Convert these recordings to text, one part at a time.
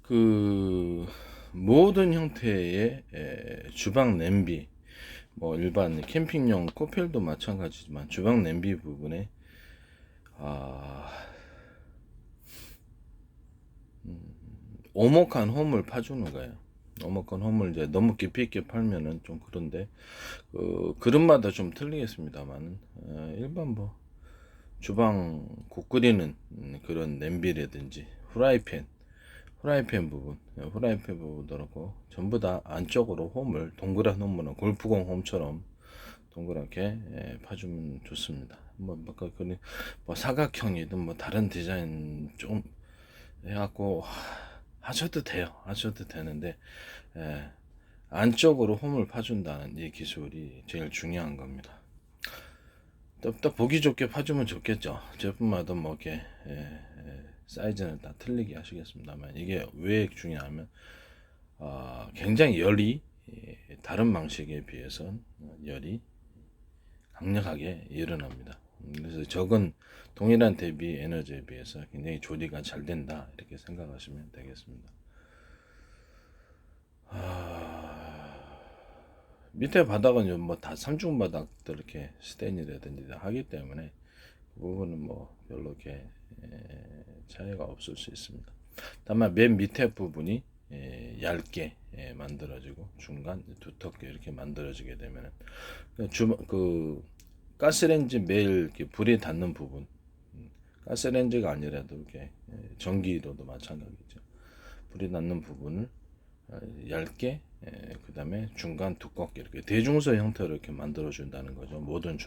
그 모든 형태의 주방 냄비, 뭐 일반 캠핑용 코펠도 마찬가지지만 주방 냄비 부분에 아, 오목한 홈을 파주는 거예요. 오목한 홈을 이제 너무 깊이 있게 팔면은 좀 그런데 그릇마다 좀 틀리겠습니다만 일반 뭐 주방 국 끓이는 그런 냄비라든지 후라이팬 부분, 후라이팬 부분도 그렇고 전부 다 안쪽으로 홈을 동그란 홈으로 골프공 홈처럼 동그랗게 파주면 좋습니다. 뭐 사각형이든 뭐 다른 디자인 좀 해갖고 하셔도 돼요. 하셔도 되는데 예, 안쪽으로 홈을 파준다는 이 기술이 제일 중요한 겁니다. 또 보기 좋게 파주면 좋겠죠. 제품마다 뭐 이렇게 사이즈는 다 틀리게 하시겠습니다만 이게 왜 중요하면 굉장히 열이 다른 방식에 비해서 열이 강력하게 일어납니다. 그래서 적은 동일한 대비 에너지에 비해서 굉장히 조리가 잘 된다 이렇게 생각하시면 되겠습니다. 밑에 바닥은 뭐 다 삼중 바닥도 이렇게 스테인이라든지 다 하기 때문에 그 부분은 뭐 별로 이렇게 차이가 없을 수 있습니다. 다만 맨 밑에 부분이 얇게 만들어지고 중간 두텁게 이렇게 만들어지게 되면은 그 가스레인지 매일 이렇게 불이 닿는 부분, 가스레인지가 아니라도 이렇게 전기로도 마찬가지죠. 불이 닿는 부분을 얇게 그 다음에 중간 두껍게 이렇게 대중서 형태로 이렇게 만들어 준다는 거죠. 모든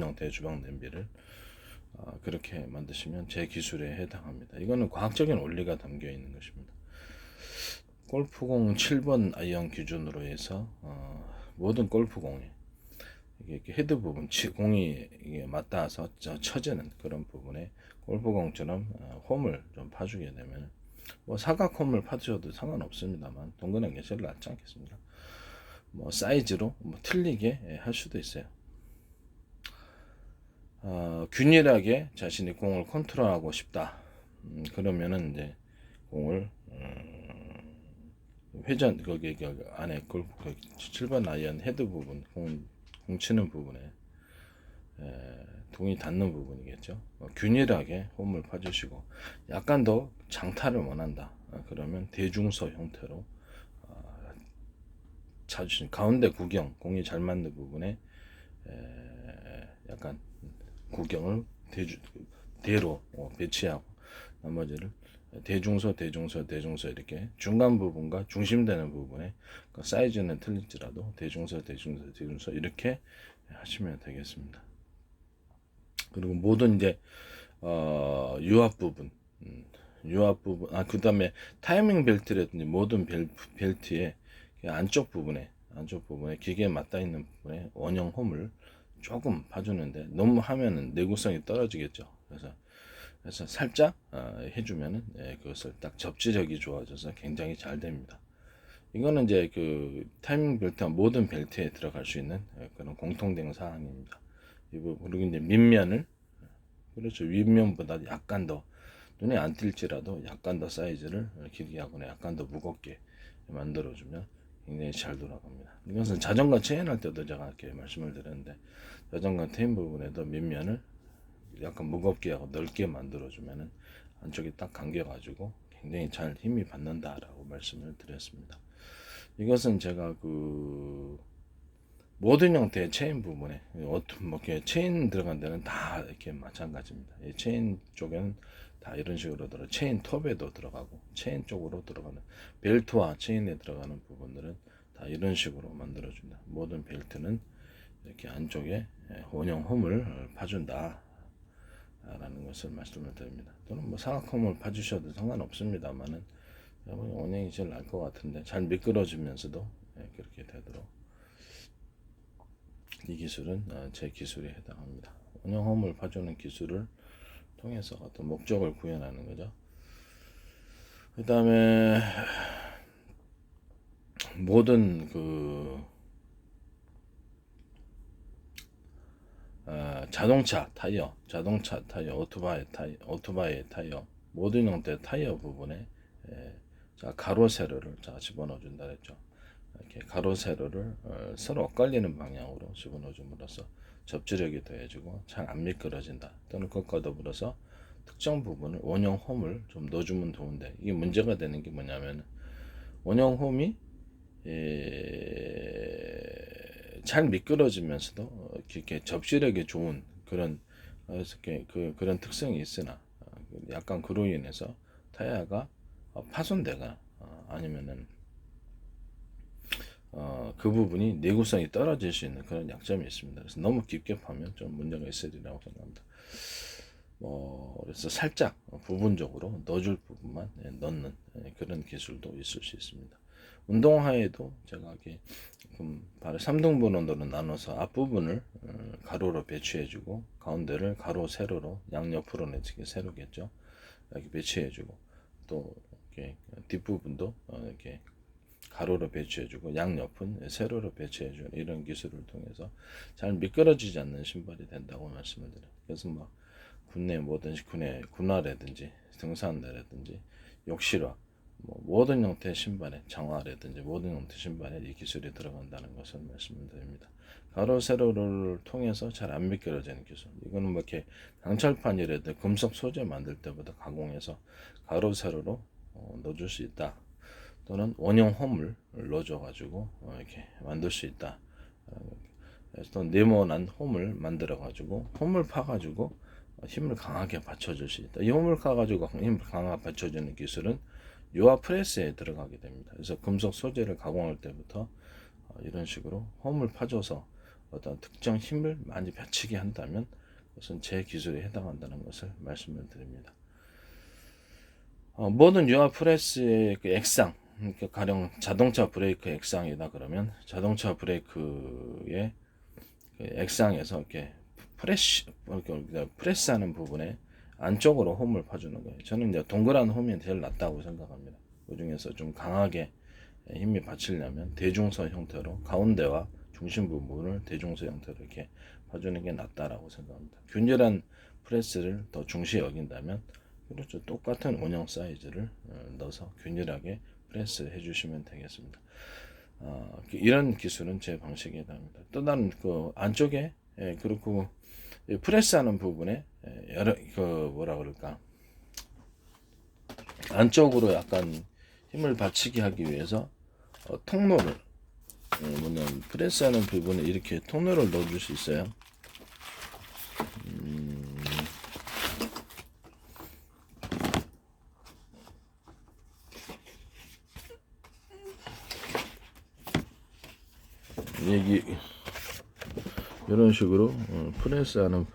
형태의 주방 냄비를 그렇게 만드시면 제 기술에 해당합니다. 이거는 과학적인 원리가 담겨 있는 것입니다. 골프공 7번 아이언 기준으로 해서 모든 골프공에 이게 헤드 부분, 공이 이게 맞닿아서 쳐지는 그런 부분에 골프공처럼 홈을 좀 파주게 되면 뭐 사각 홈을 파주셔도 상관없습니다만 동그란 게 제일 낫지 않겠습니까? 뭐 사이즈로 뭐 틀리게 할 수도 있어요. 균일하게 자신이 공을 컨트롤하고 싶다. 그러면은 이제 공을 회전 거기 안에 그 7번 아이언 헤드 부분 공 치는 부분에 동이 닿는 부분이겠죠. 균일하게 홈을 파주시고 약간 더 장타를 원한다. 그러면 대중서 형태로 찾으신 가운데 구경 공이 잘 맞는 부분에 약간 구경을 대로 배치하고 나머지를 대중서 이렇게 중간 부분과 중심되는 부분에 그 사이즈는 틀릴지라도 대중서 이렇게 하시면 되겠습니다. 그리고 모든 이제 유압 부분 그 다음에 타이밍 벨트라든지 모든 벨트의 안쪽 부분에 기계에 맞닿아 있는 부분에 원형 홈을 조금 봐주는데 너무 하면은 내구성이 떨어지겠죠. 그래서 살짝 해주면은 그것을 딱 접지력이 좋아져서 굉장히 잘 됩니다. 이거는 이제 그 타이밍 벨트와 모든 벨트에 들어갈 수 있는 그런 공통된 사항입니다. 그리고 이제 밑면을 그렇죠. 윗면보다 약간 더 눈에 안 띌지라도 약간 더 사이즈를 길게 하거나 약간 더 무겁게 만들어주면 굉장히 잘 돌아갑니다. 이것은 자전거 체인할 때도 제가 이렇게 말씀을 드렸는데 자전거 체인 부분에도 밑면을 약간 무겁게 하고 넓게 만들어주면은 안쪽이 딱 감겨가지고 굉장히 잘 힘이 받는다라고 말씀을 드렸습니다. 이것은 제가 그 모든 형태의 체인 부분에 뭐 이렇게 체인 들어간 데는 다 이렇게 마찬가지입니다. 이 체인 쪽에는 다 이런 식으로 체인 톱에도 들어가고 체인 쪽으로 들어가는 벨트와 체인에 들어가는 부분들은 다 이런 식으로 만들어준다. 모든 벨트는 이렇게 안쪽에 원형 홈을 파준다. 라는 것을 말씀을 드립니다. 또는 뭐 사각홈을 파주셔도 상관없습니다만은 원형이 제일 나을 것 같은데 잘 미끄러지면서도 그렇게 되도록 이 기술은 제 기술에 해당합니다. 원형홈을 파주는 기술을 통해서 어떤 목적을 구현하는 거죠. 그 다음에 모든 그 자동차 타이어, 오토바이 타이어, 모든 형태 타이어 부분에 자, 가로 세로를 자 집어넣어 준다 그랬죠. 이렇게 가로 세로를 서로 엇갈리는 방향으로 집어넣어 줌으로써 접지력이 더해지고 잘 안 미끄러진다. 또는 그것과 더불어서 특정 부분을 원형 홈을 좀 넣어주면 좋은데, 이게 문제가 되는 게 뭐냐면 원형 홈이 잘 미끄러지면서도 이렇게 접지력이 좋은 그런 그런 특성이 있으나 약간 그로 인해서 타이어가 파손되거나 아니면은 그 부분이 내구성이 떨어질 수 있는 그런 약점이 있습니다. 그래서 너무 깊게 파면 좀 문제가 있으리라고 생각합니다. 그래서 살짝 부분적으로 넣어줄 부분만 넣는 그런 기술도 있을 수 있습니다. 운동화에도 제가 이렇게 발을 3등분으로 나눠서 앞부분을 가로로 배치해주고 가운데를 가로 세로로 양옆으로는 이렇게 세로겠죠. 이렇게 배치해주고 또 이렇게 뒷부분도 이렇게 가로로 배치해주고 양옆은 세로로 배치해주는 이런 기술을 통해서 잘 미끄러지지 않는 신발이 된다고 말씀을 드려요. 그래서 막 국내 뭐든지 군화라든지 등산화라든지 욕실화 모든 형태의 신발에 장화라든지 모든 형태의 신발에 이 기술이 들어간다는 것을 말씀을 드립니다. 가로 세로를 통해서 잘 안 미끄러지는 기술. 이거는 뭐 이렇게 강철판이라든지 금속 소재 만들 때보다 가공해서 가로 세로로 넣어줄 수 있다. 또는 원형 홈을 넣어줘 가지고 이렇게 만들 수 있다. 또 네모난 홈을 만들어 가지고 홈을 파 가지고 힘을 강하게 받쳐줄 수 있다. 이 홈을 파 가지고 힘을 강하게 받쳐주는 기술은 유아 프레스에 들어가게 됩니다. 그래서 금속 소재를 가공할 때부터 이런 식으로 홈을 파줘서 어떤 특정 힘을 많이 받치게 한다면 그것은 제 기술에 해당한다는 것을 말씀을 드립니다. 모든 유아 프레스의 그 액상, 그러니까 가령 자동차 브레이크 액상이다 그러면 자동차 브레이크의 그 액상에서 이렇게 프레스하는 부분에 안쪽으로 홈을 파주는 거예요. 저는 이제 동그란 홈이 제일 낫다고 생각합니다. 그 중에서 좀 강하게 힘이 받치려면 대중서 형태로 가운데와 중심 부분을 대중서 형태로 이렇게 파주는 게 낫다라고 생각합니다. 균일한 프레스를 더 중시 여긴다면 그렇죠. 똑같은 원형 사이즈를 넣어서 균일하게 프레스 해주시면 되겠습니다. 이런 기술은 제 방식에 해당합니다. 또 다른 그 안쪽에 그리고 프레스하는 부분에 여러 그 뭐라 그럴까 안쪽으로 약간 힘을 받치게 하기 위해서 통로를 뭐냐면 프레스하는 부분에 이렇게 통로를 넣어줄 수 있어요. 여기 이런 식으로 프레스하는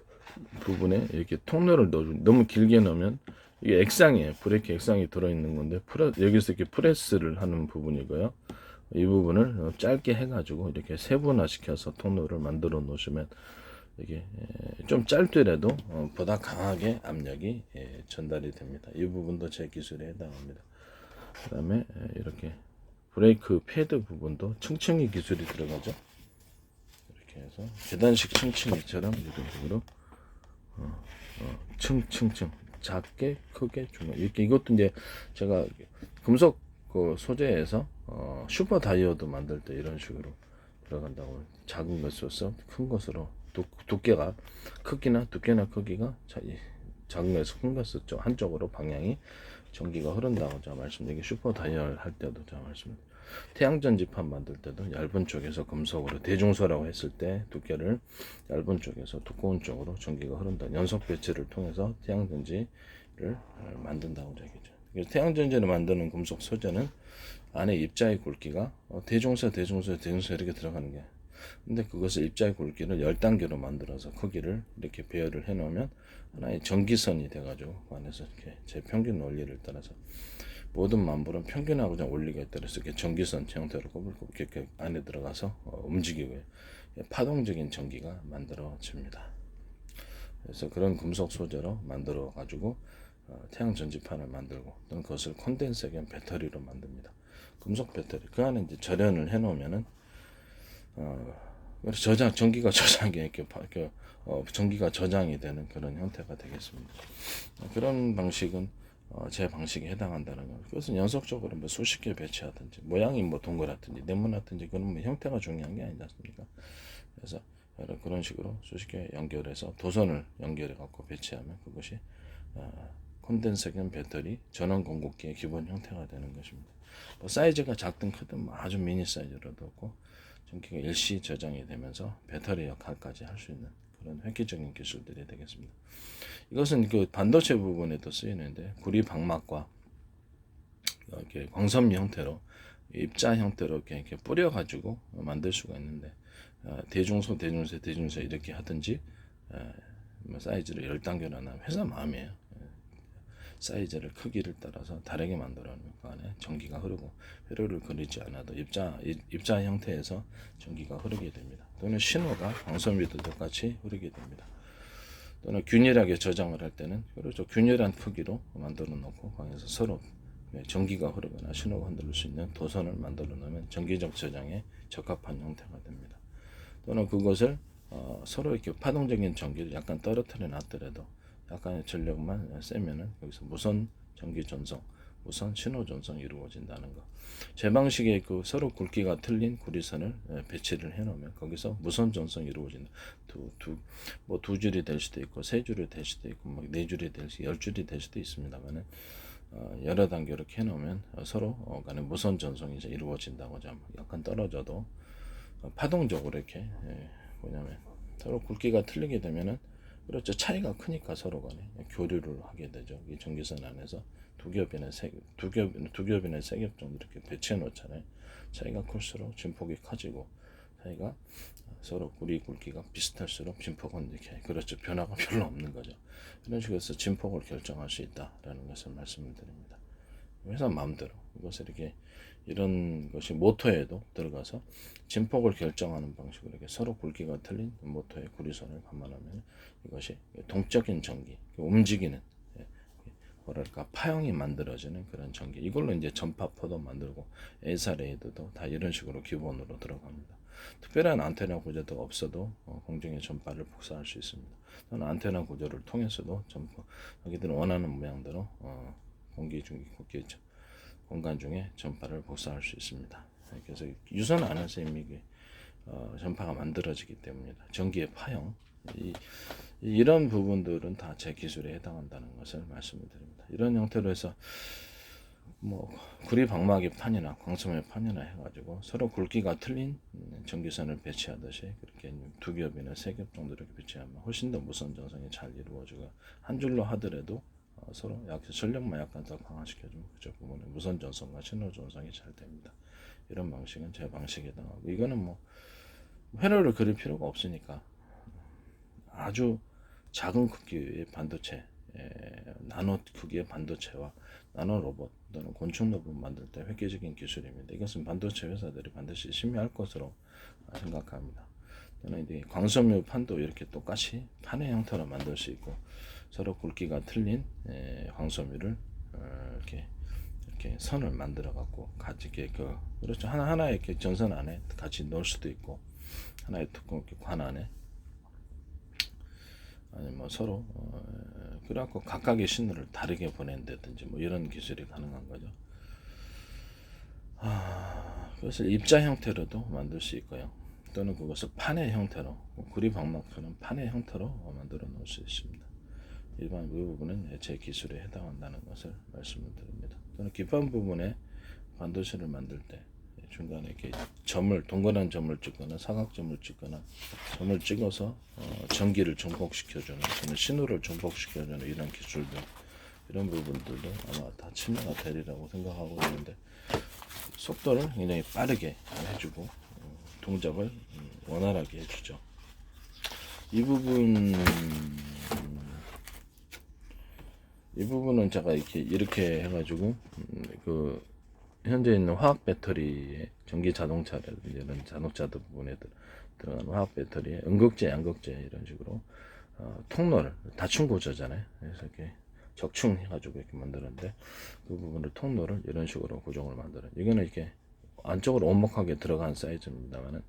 부분에 이렇게 통로를 넣어준. 너무 길게 넣으면 이게 액상이에요. 브레이크 액상이 들어있는 건데 여기서 이렇게 프레스를 하는 부분이고요. 이 부분을 짧게 해가지고 이렇게 세분화 시켜서 통로를 만들어 놓으시면 이게 좀 짧더라도 보다 강하게 압력이 전달이 됩니다. 이 부분도 제 기술에 해당합니다. 그 다음에 이렇게 브레이크 패드 부분도 층층이 기술이 들어가죠. 이렇게 해서 계단식 층층이처럼 이런 식으로 층층층 작게 크게 중간 이렇게 이것도 이제 제가 금속 그 소재에서 슈퍼 다이어도 만들 때 이런 식으로 들어간다고 작은 것으로서 큰 것으로 두께가 크기나 두께나 크기가 작은 것에서 큰 것으로 한쪽으로 방향이 전기가 흐른다고 제가 말씀드린 슈퍼 다이얼 할 때도 제가 말씀드린 태양전지판 만들 때도 얇은 쪽에서 금속으로 대중소라고 했을 때 두께를 얇은 쪽에서 두꺼운 쪽으로 전기가 흐른다. 연속 배치를 통해서 태양전지를 만든다고 얘기죠. 태양전지를 만드는 금속 소재는 안에 입자의 굵기가 대중소 이렇게 들어가는 게 근데 그것을 입자의 굵기를 10단계로 만들어서 크기를 이렇게 배열을 해 놓으면 하나의 전기선이 돼 가지고 그 안에서 이렇게 제 평균 원리를 따라서 모든 만물은 평균하고 좀 원리에 따라서 이렇게 전기선 형태로 꼬불꼬불 이렇게 안에 들어가서 움직이고요. 파동적인 전기가 만들어집니다. 그래서 그런 금속 소재로 만들어 가지고 태양 전지판을 만들고 또는 그것을 콘덴서 겸 배터리로 만듭니다. 금속 배터리 그 안에 이제 절연을 해 놓으면은 전기가 저장이 이렇게 전기가 저장이 되는 그런 형태가 되겠습니다. 그런 방식은 제 방식에 해당한다는 거. 그것은 연속적으로 뭐 수십 개 배치하든지 모양이 뭐 동그랗든지 네모나든지 그런 뭐 형태가 중요한 게 아니지 않습니까? 그래서 그런 식으로 수십 개 연결해서 도선을 연결해 갖고 배치하면 그것이 콘덴서경 배터리 전원 공급기의 기본 형태가 되는 것입니다. 뭐 사이즈가 작든 크든 뭐 아주 미니 사이즈로도 없고 전기가 일시 저장이 되면서 배터리 역할까지 할 수 있는 그런 획기적인 기술들이 되겠습니다. 이것은 그 반도체 부분에도 쓰이는데 구리 방막과 이렇게 광섬유 형태로 입자 형태로 이렇게 뿌려 가지고 만들 수가 있는데 대중소 대중소 대중소 이렇게 하든지 뭐 사이즈를 10단계로 하나 회사 마음이에요. 사이즈를 크기를 따라서 다르게 만들어 놓으면 그 안에 전기가 흐르고 회로를 그리지 않아도 입자 형태에서 전기가 흐르게 됩니다. 또는 신호가 광섬유도 똑같이 흐르게 됩니다. 또는 균일하게 저장을 할 때는 그렇죠. 균일한 크기로 만들어 놓고 거기서 서로 전기가 흐르거나 신호가 흔들릴 수 있는 도선을 만들어 놓으면 전기적 저장에 적합한 형태가 됩니다. 또는 그것을 서로 이렇게 파동적인 전기를 약간 떨어뜨려 놨더라도 약간의 전력만 세면은 여기서 무선 전기 전송, 무선 신호 전송이 이루어진다는 거. 제 방식의 그 서로 굵기가 틀린 구리선을 배치를 해놓으면 거기서 무선 전송이 이루어진다. 두 줄이 될 수도 있고 세 줄이 될 수도 있고 뭐 네 줄이 될 수, 10줄이 될 수도 있습니다만은 여러 단계로 이렇게 해놓으면 서로 간에 무선 전송이 이제 이루어진다고 하죠. 약간 떨어져도 파동적으로 이렇게 뭐냐면 서로 굵기가 틀리게 되면은 그렇죠. 차이가 크니까 서로 간에 교류를 하게 되죠. 이 전기선 안에서 두 겹이나 세 겹 정도 이렇게 배치해 놓잖아요. 차이가 클수록 진폭이 커지고 차이가 서로 구리 굵기가 비슷할수록 진폭은 이렇게 그렇죠. 변화가 별로 없는 거죠. 이런 식으로 해서 진폭을 결정할 수 있다라는 것을 말씀을 드립니다. 회사 마음대로 이것을 이렇게 이런 것이 모터에도 들어가서 진폭을 결정하는 방식으로 이렇게 서로 굵기가 틀린 모터의 구리선을 감안하면 이것이 동적인 전기, 움직이는 뭐랄까 파형이 만들어지는 그런 전기. 이걸로 이제 전파포도 만들고 에사레이드도 다 이런 식으로 기본으로 들어갑니다. 특별한 안테나 구조도 없어도 공중의 전파를 복사할 수 있습니다. 또는 안테나 구조를 통해서도 전파 자기들은 원하는 모양대로 공기 중에 공간 중에 전파를 복사할 수 있습니다. 그래서 유선 안에서 이미 전파가 만들어지기 때문이다. 전기의 파형 이런 부분들은 다 제 기술에 해당한다는 것을 말씀을 드립니다. 이런 형태로 해서 뭐 구리 방막의 판이나 광섬유 판이나 해가지고 서로 굵기가 틀린 전기선을 배치하듯이 그렇게 두 겹이나 세 겹 정도 이렇게 배치하면 훨씬 더 무선 전송이 잘 이루어지고 한 줄로 하더라도 서로 전력만 약간 더 강화시켜주면 그쪽 부분에 무선 전송과 신호 전송이 잘 됩니다. 이런 방식은 제 방식에 해당하고 이거는 뭐 회로를 그릴 필요가 없으니까 아주 작은 크기의 반도체, 나노 크기의 반도체와 나노 로봇 또는 곤충 로봇 만들 때 획기적인 기술입니다. 이것은 반도체 회사들이 반드시 심의할 것으로 생각합니다. 또는 이제 광섬유 판도 이렇게 똑같이 판의 형태로 만들 수 있고 서로 굵기가 틀린 광섬유를 이렇게 선을 만들어 갖고 같이 이렇게 그렇죠 하나 이렇게 전선 안에 같이 넣을 수도 있고 하나의 뚜껑 이렇게 관 안에 아니 뭐 서로 그래갖고 각각의 신호를 다르게 보낸다든지 뭐 이런 기술이 가능한 거죠. 그것을 입자 형태로도 만들 수 있고요. 또는 그것을 판의 형태로 구리 방막처럼 판의 형태로 만들어 놓을 수 있습니다. 일반 그 부분은 제 기술에 해당한다는 것을 말씀을 드립니다. 또는 기판 부분에 반도체를 만들 때 중간에 이렇게 동그란 점을 찍거나 사각점을 찍거나 점을 찍어서 전기를 증폭시켜주는 신호를 증폭시켜주는 이런 기술들 이런 부분들도 아마 다 침해가 되리라고 생각하고 있는데 속도를 굉장히 빠르게 해주고 동작을 원활하게 해주죠. 이 부분은 제가 이렇게 해가지고 현재 있는 화학 배터리의 전기 자동차를 이런 자동차들 부분에 들어가는 화학 배터리에 음극재, 양극재 이런 식으로 통로를 다층 구조잖아요. 그래서 이렇게 적충해가지고 이렇게 만드는데 그 부분을 통로를 이런 식으로 구조를 만드는. 이거는 이렇게 안쪽으로 오목하게 들어간 사이즈입니다만은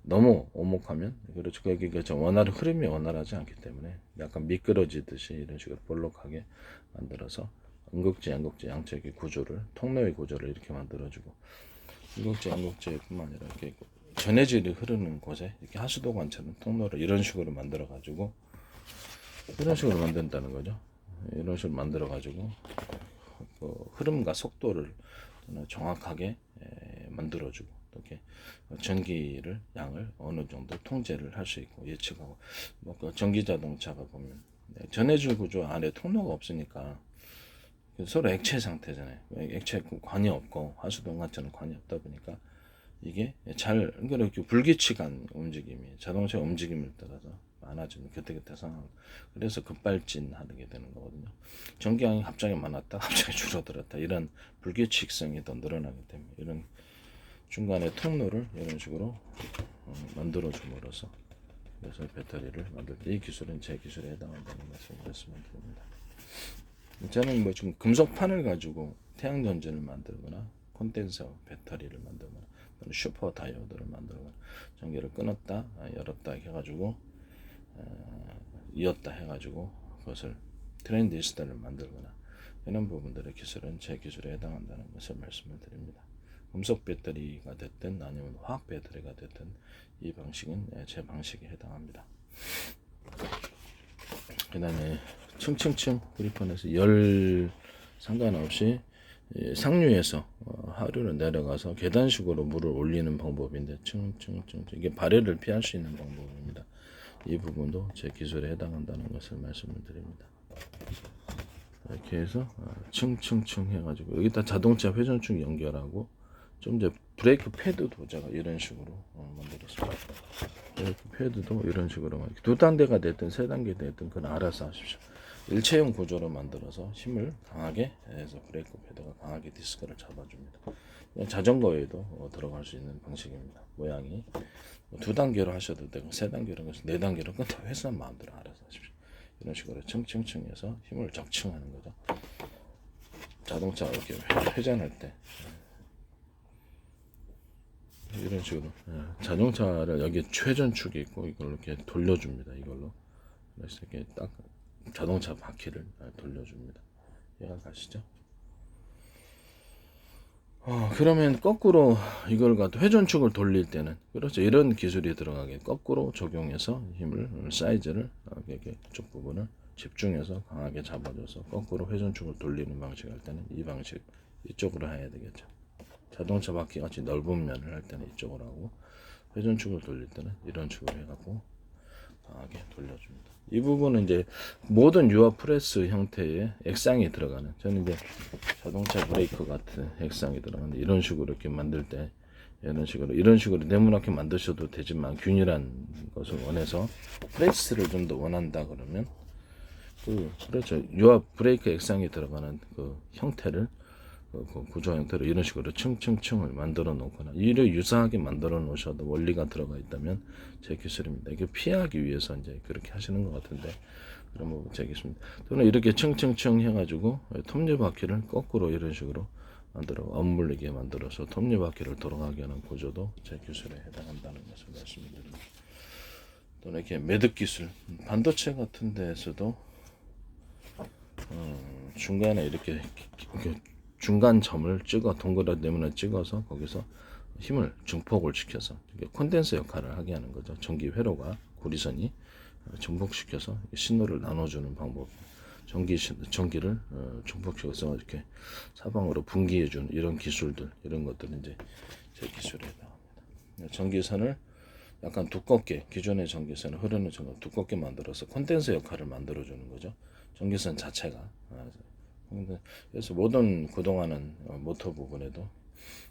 너무 오목하면 그렇죠. 거기가 흐름이 원활하지 않기 때문에 약간 미끄러지듯이 이런 식으로 볼록하게 만들어서 음극재, 양극재 양쪽의 구조를 통로의 구조를 이렇게 만들어주고 음극재, 양극재뿐만 아니라 이렇게 전해질이 흐르는 곳에 이렇게 하수도관처럼 통로를 이런 식으로 만들어 가지고 이런 식으로 만든다는 거죠. 이런 식으로 만들어 가지고 그 흐름과 속도를 정확하게 만들어주고 이렇게 전기를 양을 어느 정도 통제를 할 수 있고 예측하고 그 전기 자동차가 보면 전해질 구조 안에 통로가 없으니까 서로 액체 상태잖아요. 액체 관이 없고 하수도관처럼 관이 없다 보니까 이게 잘 이렇게 불규칙한 움직임이 자동차 움직임을 따라서 많아지는 그때그때 상황. 그래서 급발진하게 되는 거거든요. 전기량이 갑자기 많았다, 갑자기 줄어들었다 이런 불규칙성이 더 늘어나기 때문에 이런 중간에 통로를 이런 식으로 만들어 줌으로써 그래서 배터리를 만들 때 이 기술은 제 기술에 해당한다는 것을 말씀을 드립니다. 저는 뭐 지금 금속판을 가지고 태양 전지를 만들거나 콘덴서 배터리를 만들거나 또는 슈퍼 다이오드를 만들거나 전기를 끊었다 열었다 해가지고 이었다 해가지고 그것을 트랜지스터를 만들거나 이런 부분들의 기술은 제 기술에 해당한다는 것을 말씀을 드립니다. 금속 배터리가 됐든 아니면 화학 배터리가 됐든 이 방식은 제 방식에 해당합니다. 그 다음에 층층층 그리폰에서 열 상관없이 상류에서 하류로 내려가서 계단식으로 물을 올리는 방법인데 층층층 이게 발열을 피할 수 있는 방법입니다. 이 부분도 제 기술에 해당한다는 것을 말씀을 드립니다. 이렇게 해서 층층층 해가지고 여기다 자동차 회전축 연결하고 좀 이제 브레이크 패드도 제가 이런 식으로 만들었습니다. 브레이크 패드도 이런 식으로 두 단계가 됐든 세 단계 됐든 그건 알아서 하십시오. 일체형 구조로 만들어서 힘을 강하게 해서 브레이크 패드가 강하게 디스크를 잡아줍니다. 자전거에도 들어갈 수 있는 방식입니다. 모양이 두 단계로 하셔도 되고 세 단계로 해서 네 단계로 그건 다 회사는 마음대로 알아서 하십시오. 이런 식으로 층층층해서 힘을 적층하는 거죠. 자동차 이렇게 회전할 때 이런 식으로 자동차를 여기 회전축이 있고 이걸로 이렇게 돌려줍니다. 이걸로 그래서 이렇게 딱 자동차 바퀴를 돌려줍니다. 이해가 가시죠? 그러면 거꾸로 이걸 갖고 회전축을 돌릴 때는 그렇죠. 이런 기술이 들어가게 거꾸로 적용해서 힘을 사이즈를 이렇게 쪽 부분을 집중해서 강하게 잡아줘서 거꾸로 회전축을 돌리는 방식 할 때는 이 방식 이쪽으로 해야 되겠죠. 자동차 바퀴 같이 넓은 면을 할 때는 이쪽으로 하고 회전축을 돌릴 때는 이런 식으로 해갖고 강하게 돌려줍니다. 이 부분은 이제 모든 유압 프레스 형태의 액상이 들어가는 저는 이제 자동차 브레이크 같은 액상이 들어가는 이런 식으로 이렇게 만들 때 이런 식으로 네모나게 만드셔도 되지만 균일한 것을 원해서 프레스를 좀 더 원한다 그러면 그렇죠. 유압 브레이크 액상이 들어가는 그 형태를 그 구조 형태로 이런 식으로 층층층을 만들어 놓거나 이를 유사하게 만들어 놓으셔도 원리가 들어가 있다면 제 기술입니다. 이게 피하기 위해서 이제 그렇게 하시는 것 같은데 그런 부분 제 기술입니다. 또는 이렇게 층층층 해가지고 톱니 바퀴를 거꾸로 이런 식으로 만들어 엇물리게 만들어서 톱니 바퀴를 돌아가게 하는 구조도 제 기술에 해당한다는 것을 말씀드립니다. 또는 이렇게 매듭 기술 반도체 같은 데에서도 중간에 이렇게 중간 점을 찍어 동그란 네모난 찍어서 거기서 힘을 증폭을 시켜서 콘덴서 역할을 하게 하는 거죠. 전기 회로가 구리선이 증폭시켜서 신호를 나눠주는 방법. 전기를 증폭시켜서 이렇게 사방으로 분기해주는 이런 기술들 이런 것들은 이제 제 기술에 해당합니다. 전기선을 약간 두껍게 기존의 전기선을 흐르는 전기 두껍게 만들어서 콘덴서 역할을 만들어주는 거죠. 전기선 자체가. 그래서 모든 그동안은 모터 부분에도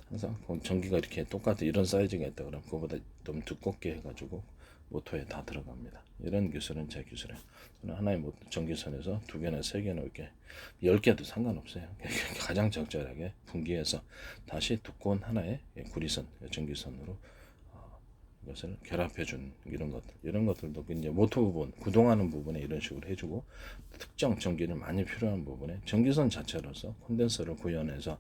항상 전기가 이렇게 똑같은 이런 사이즈가 있다 그러면 그거보다 좀 두껍게 해가지고 모터에 다 들어갑니다. 이런 기술은 제 기술에 하나의 전기선에서 두 개나 세 개나 이렇게 10개도 상관없어요. 가장 적절하게 분기해서 다시 두꺼운 하나의 구리선 전기선으로 것을 결합해준 이런 것들도 이제 모터 부분 구동하는 부분에 이런 식으로 해주고 특정 전기를 많이 필요한 부분에 전기선 자체로서 콘덴서를 구현해서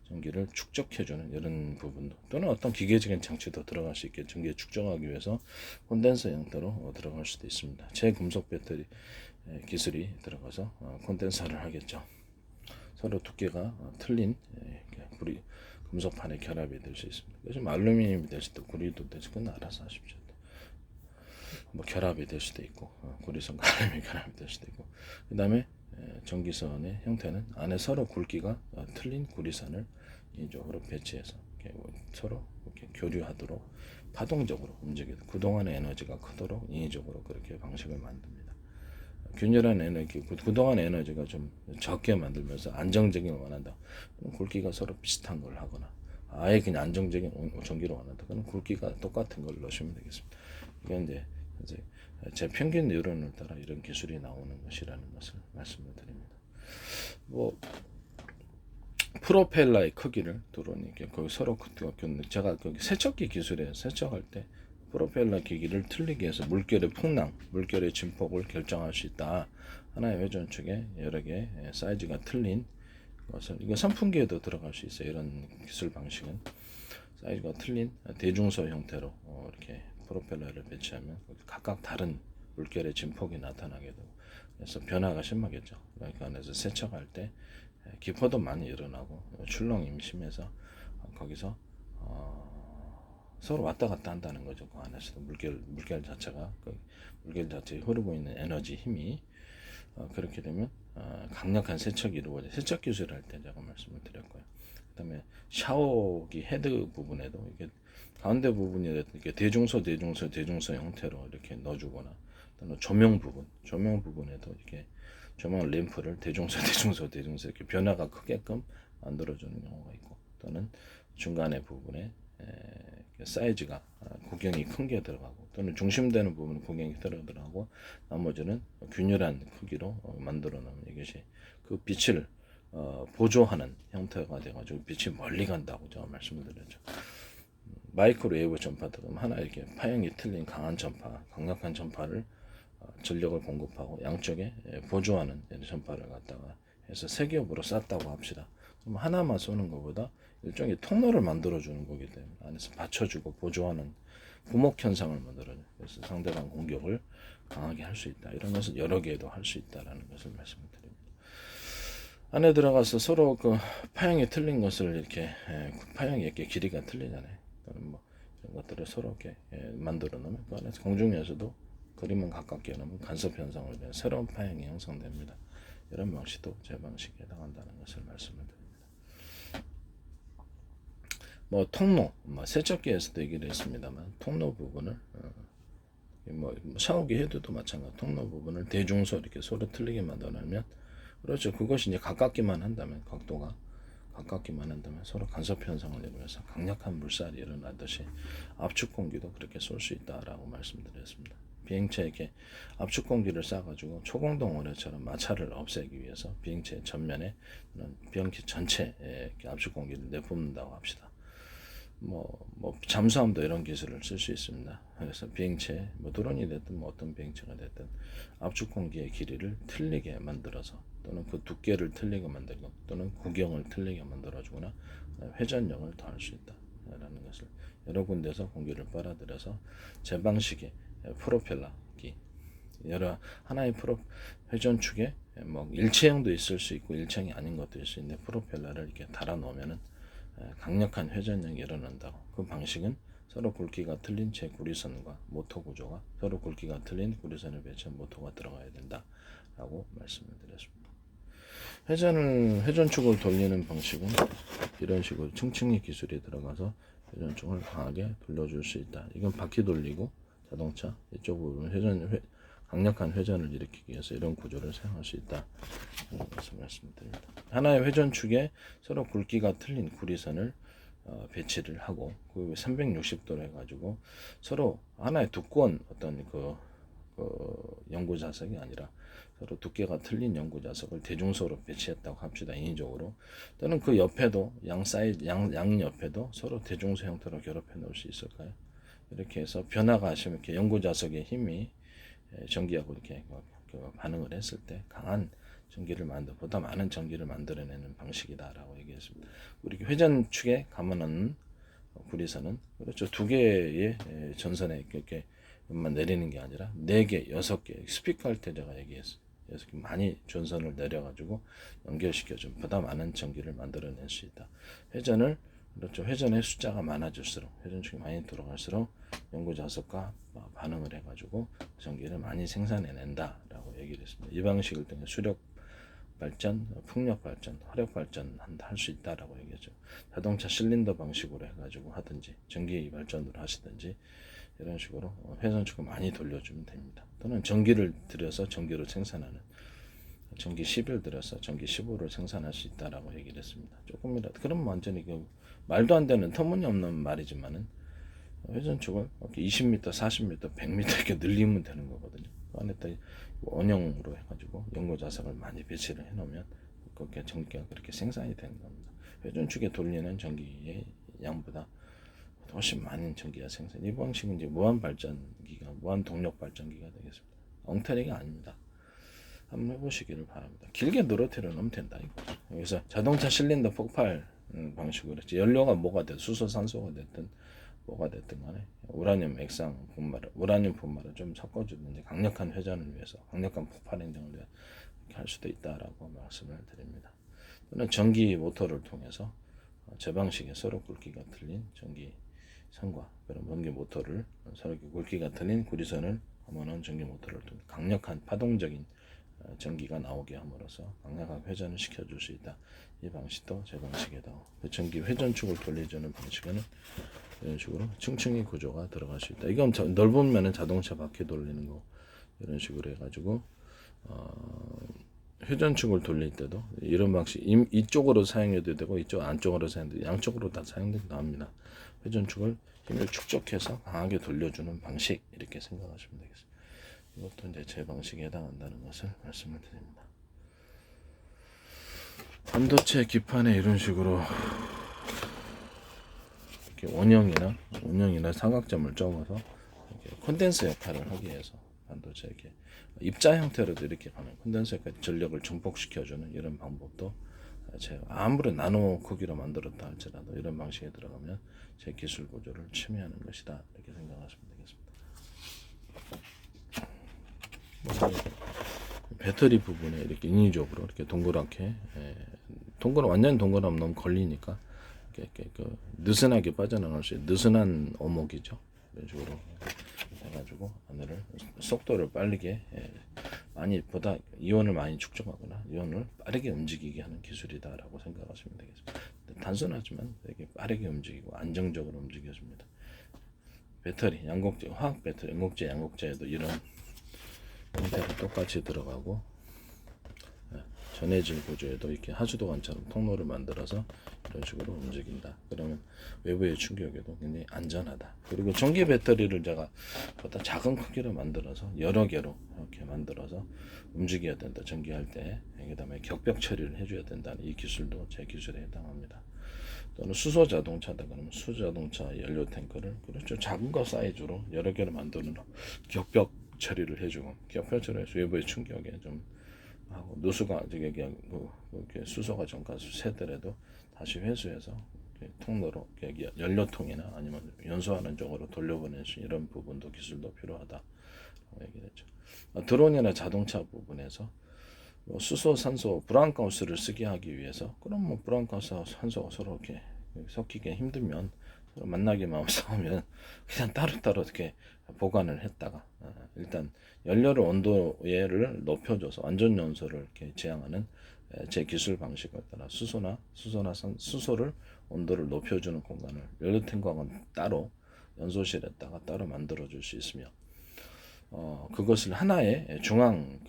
전기를 축적해주는 이런 부분도 또는 어떤 기계적인 장치도 들어갈 수 있게 전기를 축적하기 위해서 콘덴서 형태로 들어갈 수도 있습니다. 제금속 배터리 기술이 들어가서 콘덴서를 하겠죠. 서로 두께가 틀린 구리 금속판의 결합이 될 수 있습니다. 그래서 뭐 알루미늄이 될 수도 구리도 될 수도 알아서 하십시오. 뭐 결합이 될 수도 있고 구리선과 알루미늄 결합이 될 수도 있고 그 다음에 전기선의 형태는 안에 서로 굵기가 틀린 구리선을 인위적으로 배치해서 이렇게 서로 이렇게 교류하도록 파동적으로 움직이고 그동안의 에너지가 크도록 인위적으로 그렇게 방식을 만듭니다. 균열한 에너지, 그동안 에너지가 좀 적게 만들면서 안정적인 걸 원한다. 그럼 굵기가 서로 비슷한 걸 하거나 아예 그냥 안정적인 전기를 원한다. 그럼 굵기가 똑같은 걸 넣으시면 되겠습니다. 이게 이제 제 평균 이론을 따라 이런 기술이 나오는 것이라는 것을 말씀을 드립니다. 뭐 프로펠러의 크기를 두르니까 거기 서로 제가 거기 세척기 기술에 세척할 때 프로펠러 기기를 틀리게 해서 물결의 풍랑, 물결의 진폭을 결정할 수 있다. 하나의 회전축에 여러 개 사이즈가 틀린 것을 이거 선풍기에도 들어갈 수 있어요. 이런 기술 방식은 사이즈가 틀린 대중소 형태로 이렇게 프로펠러를 배치하면 각각 다른 물결의 진폭이 나타나게 되고 그래서 변화가 심하겠죠. 그러니까 안에서 세척할 때 기포도 많이 일어나고 출렁임이 심해서 거기서 서로 왔다 갔다 한다는 거죠. 그 안에서도 물결 자체가 물결 자체에 흐르고 있는 에너지 힘이 그렇게 되면 강력한 세척이 이루어져. 세척 기술을 할 때 제가 말씀을 드렸고요. 그다음에 샤워기 헤드 부분에도 이게 가운데 부분이 이렇게 대중소 형태로 이렇게 넣어주거나 또는 조명 부분에도 이렇게 조명 램프를 대중소 이렇게 변화가 크게끔 만들어주는 경우가 있고 또는 중간에 부분에 사이즈가 구경이 큰 게 들어가고 또는 중심되는 부분은 구경이 들어가고 나머지는 균열한 크기로 만들어 놓으면 이것이 그 빛을 보조하는 형태가 돼가지고 빛이 멀리 간다고 제가 말씀을 드렸죠. 마이크로웨이브 전파들은 하나 이렇게 파형이 틀린 강한 전파, 강력한 전파를 전력을 공급하고 양쪽에 보조하는 전파를 갖다가 해서 세 겹으로 쐈다고 합시다. 그럼 하나만 쏘는 것보다 일종의 통로를 만들어주는 거기 때문에 안에서 받쳐주고 보조하는 구목 현상을 만들어요. 그래서 상대방 공격을 강하게 할 수 있다. 이런 것을 여러 개도 할 수 있다라는 것을 말씀드립니다. 안에 들어가서 서로 그 파형이 틀린 것을 이렇게 파형이 이렇게 길이가 틀리잖아요. 뭐 이런 것들을 서로 이렇게 만들어 놓으면 그 안에서 공중에서도 그림은 가깝게 놓으면 간섭 현상을 위한 새로운 파형이 형성됩니다. 이런 방식도 제 방식에 해당한다는 것을 말씀을 드립니다. 뭐 통로, 세척기에서도 얘기를 했습니다만 통로 부분을 뭐 샤워기 헤드도 마찬가지 통로 부분을 대중소 이렇게 서로 틀리게 만들어내면 그렇죠. 그것이 이제 가깝기만 한다면 각도가 가깝기만 한다면 서로 간섭 현상을 이루면서 강력한 물살이 일어나듯이 압축 공기도 그렇게 쏠 수 있다라고 말씀드렸습니다. 비행체에게 압축 공기를 쏴가지고 초공동 오래처럼 마찰을 없애기 위해서 비행체 전면에 비행체 전체에 압축 공기를 내뿜는다고 합시다. 뭐 잠수함도 이런 기술을 쓸 수 있습니다. 그래서 비행체, 뭐 드론이 됐든 뭐 어떤 비행체가 됐든 압축 공기의 길이를 틀리게 만들어서 또는 그 두께를 틀리게 만들고 또는 구경을 틀리게 만들어주거나 회전력을 더할 수 있다라는 것을 여러 군데서 공기를 빨아들여서 제 방식의 프로펠러기 여러 하나의 회전축에 뭐 일체형도 있을 수 있고 일체형이 아닌 것도 있을 수 있는데 프로펠러를 이렇게 달아 놓으면은 강력한 회전력이 일어난다고. 그 방식은 서로 굵기가 틀린 제 구리선과 모터 구조가 서로 굵기가 틀린 구리선을 배치한 모터가 들어가야 된다라고 말씀을 드렸습니다. 회전축을 돌리는 방식은 이런 식으로 층층이 기술이 들어가서 회전축을 강하게 돌려줄 수 있다. 이건 바퀴 돌리고 자동차 이쪽 부분 강력한 회전을 일으키기 위해서 이런 구조를 사용할 수 있다. 그래서 말씀드립니다. 하나의 회전축에 서로 굵기가 틀린 구리선을 배치를 하고 그 360도로 해가지고 서로 하나의 두꺼운 어떤 그 연구 자석이 아니라 서로 두께가 틀린 연구 자석을 대중소로 배치했다고 합시다. 인위적으로 또는 그 옆에도 양 옆에도 서로 대중소 형태로 결합해 놓을 수 있을까요? 이렇게 해서 변화가 하시면 이렇게 연구 자석의 힘이 전기하고 이렇게 반응을 했을 때 강한 전기를 보다 많은 전기를 만들어내는 방식이다라고 얘기했습니다. 우리 회전축에 감아놓는 구리선은 그렇죠. 두 개의 전선에 이렇게만 내리는 게 아니라 4개, 6개 스피커 할 때 제가 얘기했어요. 그래서 많이 전선을 내려가지고 연결시켜준 보다 많은 전기를 만들어낼 수 있다. 회전을 그렇죠. 회전의 숫자가 많아질수록 회전축이 많이 들어갈수록 연구 자석과 반응을 해가지고 전기를 많이 생산해낸다라고 얘기를 했습니다. 이 방식을 통해 수력 발전, 풍력 발전, 화력 발전 할 수 있다라고 얘기했죠. 자동차 실린더 방식으로 해가지고 하든지 전기 발전으로 하시든지 이런 식으로 회전축을 많이 돌려주면 됩니다. 또는 전기를 들여서 전기를 생산하는 전기 10을 들여서 전기 15를 생산할 수 있다라고 얘기를 했습니다. 조금이라도 그럼 완전히 말도 안 되는 터무니없는 말이지만은 회전축을 이렇게 20m, 40m, 100m 이렇게 늘리면 되는 거거든요. 그 안에다 원형으로 해가지고 연고 자석을 많이 배치를 해놓으면 그렇게 전기가 그렇게 생산이 되는 겁니다. 회전축에 돌리는 전기의 양보다 훨씬 많은 전기가 생산. 이 방식은 이제 무한 발전기가, 무한 동력 발전기가 되겠습니다. 엉터리가 아닙니다. 한번 해보시기를 바랍니다. 길게 늘어뜨려 놓으면 된다 이거죠. 여기서 자동차 실린더 폭발 방식으로 연료가 뭐가 됐든 수소, 산소가 됐든 뭐가 됐든 간에 우라늄 액상 분말을, 우라늄 분말을 좀 섞어주든지 강력한 회전을 위해서, 강력한 폭발 행정을 위해 이렇게 할 수도 있다라고 말씀을 드립니다. 또는 전기 모터를 통해서 제 방식에 서로 굵기가 틀린 전기 선과 그런 전기 모터를 서로 굵기가 틀린 구리선을 하면은 전기 모터를 통해 강력한 파동적인 전기가 나오게 함으로써 강력한 회전을 시켜줄 수 있다. 이 방식도 제 방식이다. 그 전기 회전축을 돌려주는 방식에는 이런 식으로 층층이 구조가 들어갈 수 있다. 이건 넓은 면은 자동차 바퀴 돌리는 거 이런 식으로 해가지고 회전축을 돌릴 때도 이런 방식 이쪽으로 사용해도 되고 이쪽 안쪽으로 사용해도 양쪽으로 다 사용된다 합니다. 회전축을 힘을 축적해서 강하게 돌려주는 방식 이렇게 생각하시면 되겠습니다. 이것도 이제 제 방식에 해당한다는 것을 말씀을 드립니다. 반도체 기판에 이런 식으로 이렇게 원형이나 삼각점을 접어서 이렇게 콘덴서 역할을 하기 위해서 반도체 이렇게 입자 형태로도 이렇게 가는 콘덴서 역할 전력을 증폭시켜주는 이런 방법도 제가 아무리 나노 크기로 만들었다 할지라도 이런 방식에 들어가면 제 기술 구조를 침해하는 것이다 이렇게 생각하시면 되겠습니다. 배터리 부분에 이렇게 인위적으로 이렇게 동그랗게 완전 동그라면 너무 걸리니까 이렇게 느슨하게 빠져나갈 수 있는 느슨한 어목이죠. 이런 식으로 해가지고 안을 속도를 빠르게 많이 보다 이온을 많이 축적하거나 이온을 빠르게 움직이게 하는 기술이다라고 생각하시면 되겠습니다. 단순하지만 되게 빠르게 움직이고 안정적으로 움직여줍니다. 배터리, 양극재, 화학 배터리, 양극재에도 이런 형태로 똑같이 들어가고 전해질 구조에도 이렇게 하수도관처럼 통로를 만들어서 이런 식으로 움직인다. 그러면 외부의 충격에도 굉장히 안전하다. 그리고 전기 배터리를 제가 보다 작은 크기로 만들어서 여러 개로 이렇게 만들어서 움직여야 된다. 전기할 때 그다음에 격벽 처리를 해줘야 된다는 이 기술도 제 기술에 해당합니다. 또는 수소 자동차다 그러면 수자동차 연료 탱크를 그렇죠 작은 거 사이즈로 여러 개로 만드는 격벽 처리를 해주고 격벽 처리해서 외부의 충격에 좀 하고 누수가 이렇게 수소가 정가수 새더라도 다시 회수해서 통로로 연료통이나 아니면 연소하는 쪽으로 돌려보낼 수 이런 부분도 기술도 필요하다 얘기했죠. 드론이나 자동차 부분에서 수소, 산소, 브라운가스를 쓰게 하기 위해서 그럼 브라운가스와 산소가 서로 이렇게 섞이기 힘들면 서로 만나기만 싸우면 그냥 따로따로 이렇게 보관을 했다가 일단 연료를 온도를 높여줘서 완전 연소를 이렇게 지향하는 제 기술 방식에 따라 수소를 온도를 높여주는 공간을 연료 탱크하고는 따로 연소실에다가 따로 만들어 줄 수 있으며 그것을 하나의 중앙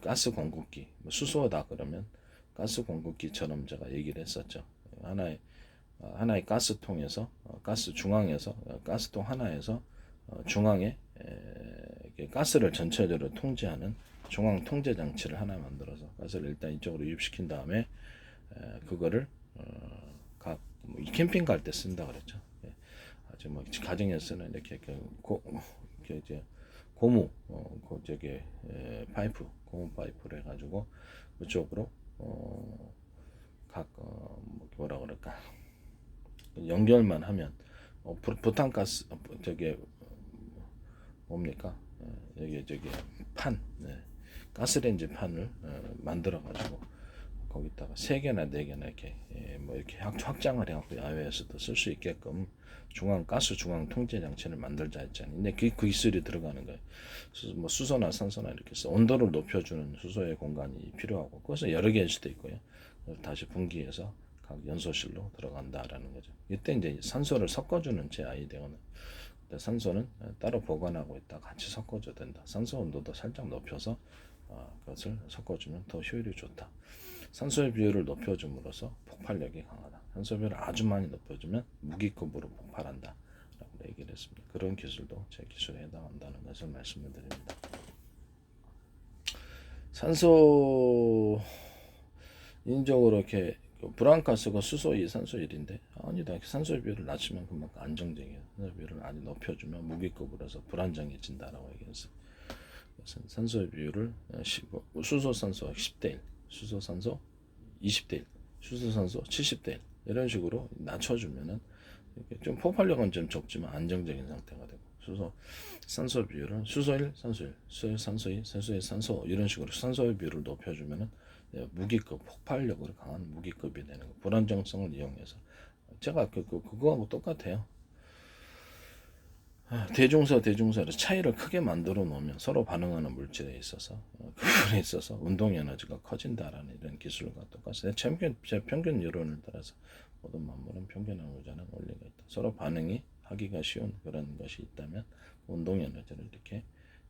가스 공급기 수소다 그러면 가스 공급기처럼 제가 얘기를 했었죠. 하나의 가스통에서 가스 중앙에서 가스통 하나에서 중앙에 가스를 전체적으로 통제하는 중앙 통제 장치를 하나 만들어서 가스를 일단 이쪽으로 유입시킨 다음에 그거를 각 캠핑 갈 때 쓴다 그랬죠. 아주 가정에서는 이렇게 이제 고무 파이프 고무 파이프를 해가지고 그쪽으로 각 뭐라 그럴까 연결만 하면 부탄가스 뭡니까 여기 판 가스레인지 판을 만들어 가지고 거기다가 3개나 4개나 이렇게 뭐 이렇게 확장을 해갖고 야외에서도 쓸 수 있게끔 가스 중앙 통제 장치를 만들자 했잖아요. 근데 그 기술이 들어가는 거예요. 뭐 수소나 산소나 이렇게 해서 온도를 높여주는 수소의 공간이 필요하고, 그것은 여러 개일 수도 있고요. 다시 분기해서 각 연소실로 들어간다라는 거죠. 이때 이제 산소를 섞어주는 제 아이디어는, 산소는 따로 보관하고 있다 같이 섞어줘야 된다. 산소 온도도 살짝 높여서 그것을 섞어주면 더 효율이 좋다. 산소의 비율을 높여줌으로써 폭발력이 강하다. 산소 비율을 아주 많이 높여주면 무기급으로 폭발한다 라고 얘기를 했습니다. 그런 기술도 제 기술에 해당한다는 것을 말씀을 드립니다. 산소 인적으로 이렇게 불안가스가 수소 2, 산소 1인데 아니다. 산소의 비율을 낮추면 그만큼 안정적이에요. 산소 비율을 아주 높여주면 무기급으로 해서 불안정해진다라고 얘기했어요. 그래서 산소의 비율을 수소산소 10대 1, 수소산소 20대 1, 수소산소 70대 1 이런 식으로 낮춰주면은 좀 폭발력은 좀 적지만 안정적인 상태가 되고, 산소 비율은 수소 1, 산소 1, 산소 2, 산소 1, 산소 이런 식으로 산소의 비율을 높여주면은 무기급, 폭발력으로 강한 무기급이 되는 거. 불안정성을 이용해서 제가 그거하고 똑같아요. 대중서를 차이를 크게 만들어 놓으면 서로 반응하는 물질에 있어서 그 부분에 있어서 운동 에너지가 커진다라는 이런 기술과 똑같아요. 제 평균 이론을 따라서 모든 만물은 평균한 우자는 원리가 있다. 서로 반응이 하기가 쉬운 그런 것이 있다면 운동 에너지를 이렇게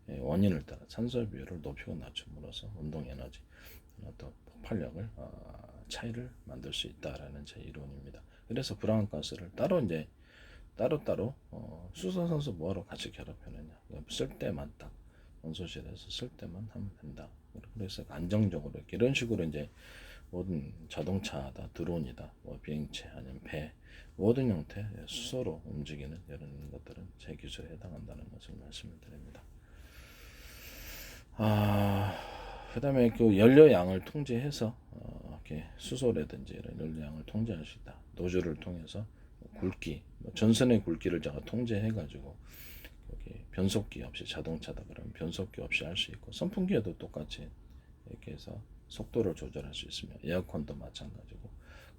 원인을 따라 산소 비율을 높이고 낮춤으로써 운동 에너지 또 폭발력을 차이를 만들 수 있다라는 제 이론입니다. 그래서 불안가스를 따로 수소 산소 뭐하러 같이 결합해느냐, 쓸 때만 딱 원소실에서 쓸 때만 하면 된다. 그래서 안정적으로 이런 식으로 이제 모든 자동차다, 드론이다, 뭐 비행체 아니면 배 모든 형태 수소로 움직이는 이런 것들은 제 기술에 해당한다는 것을 말씀을 드립니다. 그다음에 그 연료양을 통제해서 이렇게 수소라든지 이런 연료양을 통제할 수 있다. 노즐을 통해서 굵기, 전선의 굵기를 제가 통제해가지고 변속기 없이 자동차다 그러면 변속기 없이 할 수 있고, 선풍기에도 똑같이 이렇게 해서 속도를 조절할 수 있으며, 에어컨도 마찬가지고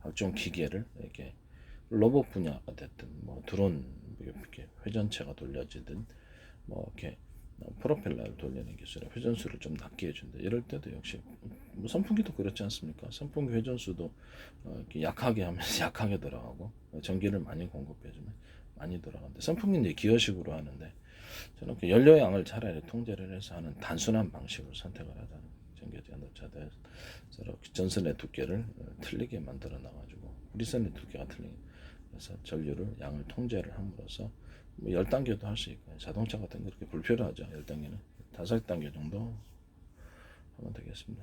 각종 기계를 이렇게 로봇 분야가 됐든 뭐 드론 이렇게 회전체가 돌려지든 뭐 이렇게 프로펠러를 돌리는 기술에 회전수를 좀 낮게 해준다. 이럴 때도 역시 뭐 선풍기도 그렇지 않습니까? 선풍기 회전수도 이렇게 약하게 하면서 약하게 들어가고 전기를 많이 공급해주면 많이 들어가는데, 선풍기는 이제 기어식으로 하는데 저는 그 연료양을 차라리 통제를 해서 하는 단순한 방식을 선택을 하자는 전기전도차들 전선의 두께를 틀리게 만들어 놔가지고 우리선의 두께가 틀리게 그래서 전류를 양을 통제를 함으로써 뭐 10단계도 할 수 있고, 자동차 같은 거 그렇게 불필요하죠. 10단계는 5단계 정도 하면 되겠습니다.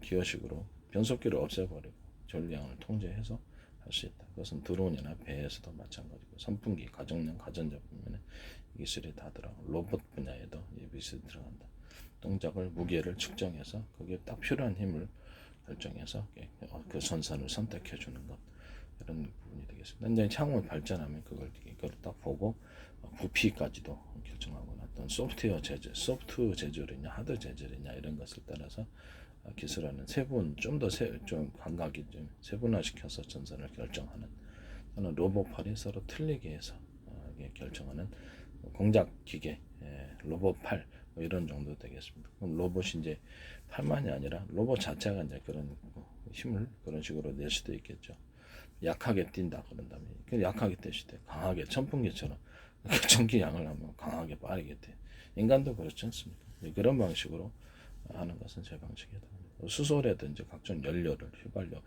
기어식으로 변속기를 없애버리고 전류양을 통제해서 할 수 있다. 그것은 드론이나 배에서도 마찬가지고, 선풍기, 가정용 가전제품에는 이 기술이 다 들어가고, 로봇 분야에도 이 기술이 들어간다. 동작을, 무게를 측정해서 거기에 딱 필요한 힘을 결정해서 그 선선을 선택해 주는 것, 이런 부분이 되겠습니다. 이제 향후 발전하면 그걸 딱 보고 부피까지도 결정하고, 어떤 소프트 제조이냐 하드 제조이냐 이런 것을 따라서 기술하는 좀 감각이 좀 세분화시켜서 전선을 결정하는, 또는 로봇팔이 서로 틀리게 해서 결정하는 공작 기계, 로봇팔 뭐 이런 정도 되겠습니다. 그럼 로봇이 이제 팔만이 아니라 로봇 자체가 이제 그런 힘을 그런 식으로 낼 수도 있겠죠. 약하게 뛴다 그런다면 약하게 뛸 수도 있고, 강하게 선풍기처럼 전기 양을 하면 강하게 빠르게 돼. 인간도 그렇지 않습니까? 그런 방식으로 하는 것은 제 방식이다. 수소라든지 각종 연료를 휘발유,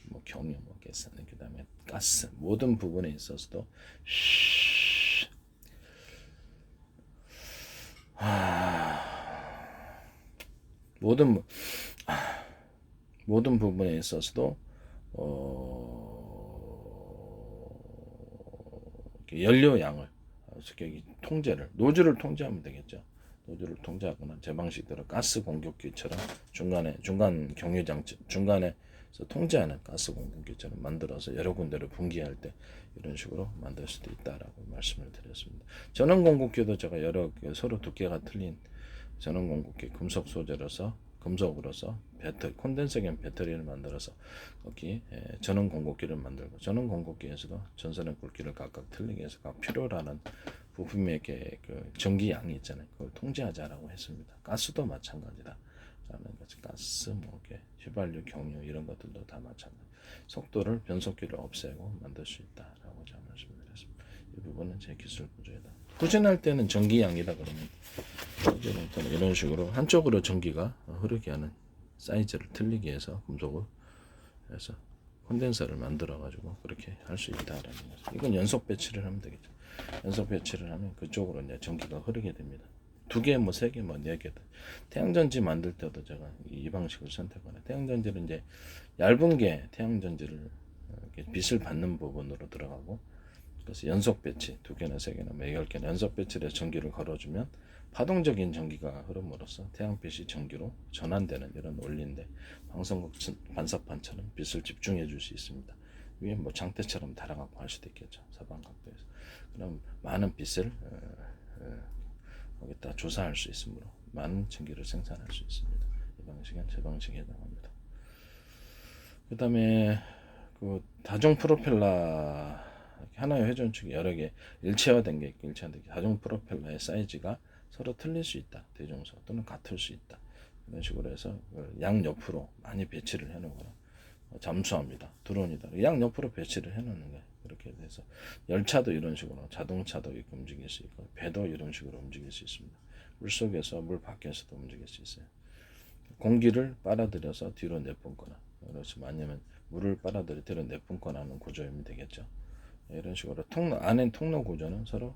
뭐 경유, 뭐 가스, 그다음에 가스 모든 부분에 있어서도 모든 부분에 있어서도 연료양을 통제를, 노즐을 통제하면 되겠죠. 노즐을 통제하거나 제 방식대로 가스 공급기처럼 중간 경유장치 중간에서 통제하는 가스 공급기처럼 만들어서 여러 군데를 분기할 때 이런 식으로 만들 수도 있다라고 말씀을 드렸습니다. 전원 공급기도 제가 여러 서로 두께가 틀린 전원 공급기 금속 소재로서 금속으로서 콘덴서경 배터리를 만들어서 거기 전원 공급기를 만들고, 전원 공급기에서도 전선의 굵기를 각각 틀리게 해서 각 필요로 하는 부품의 그 전기 양이 있잖아요. 그걸 통제하자라고 했습니다. 가스도 마찬가지다. 라는 거지. 가스, 뭐 이렇게 휘발유, 경유 이런 것들도 다 마찬가지. 속도를 변속기를 없애고 만들 수 있다라고 제가 말씀드렸습니다. 이 부분은 제 기술 구조이다. 후진할 때는 전기양이다 그러면 이런 식으로 한쪽으로 전기가 흐르게 하는 사이즈를 틀리게 해서 금속을 해서 콘덴서를 만들어 가지고 그렇게 할 수 있다라는 거죠. 이건 연속 배치를 하면 되겠죠. 연속 배치를 하면 그쪽으로 이제 전기가 흐르게 됩니다. 2개, 뭐 3개, 뭐 4개든. 태양전지 만들 때도 제가 이 방식을 선택하네. 태양전지는 이제 얇은 게 태양전지를 이렇게 빛을 받는 부분으로 들어가고, 그래서 연속 배치 2개나 3개나 뭐 10개나 연속 배치를 해서 전기를 걸어주면 파동적인 전기가 흐름으로써 태양빛이 전기로 전환되는 이런 원리인데, 방송국 반사판처럼 빛을 집중해 줄 수 있습니다. 위에 뭐 장대처럼 달아갖고 할 수도 있겠죠. 사방각도에서. 그럼 많은 빛을 거기다 조사할 수 있으므로 많은 전기를 생산할 수 있습니다. 이 방식은 제 방식에 해당합니다. 그 다음에 그 다중 프로펠러, 하나의 회전축이 여러 개 일체화된 게 있고 일체화된 게, 다중 프로펠러의 사이즈가 서로 틀릴 수 있다. 대중소 또는 같을 수 있다. 이런 식으로 해서 양옆으로 많이 배치를 해놓거나, 잠수합니다. 드론이다. 양옆으로 배치를 해놓는 거예요. 그렇게 돼서 열차도 이런 식으로, 자동차도 이렇게 움직일 수 있고, 배도 이런 식으로 움직일 수 있습니다. 물 속에서, 물 밖에서도 움직일 수 있어요. 공기를 빨아들여서 뒤로 내뿜거나, 그렇지만 아니면 물을 빨아들여 뒤로 내뿜거나 하는 구조이면 되겠죠. 이런 식으로 안에 통로 구조는 서로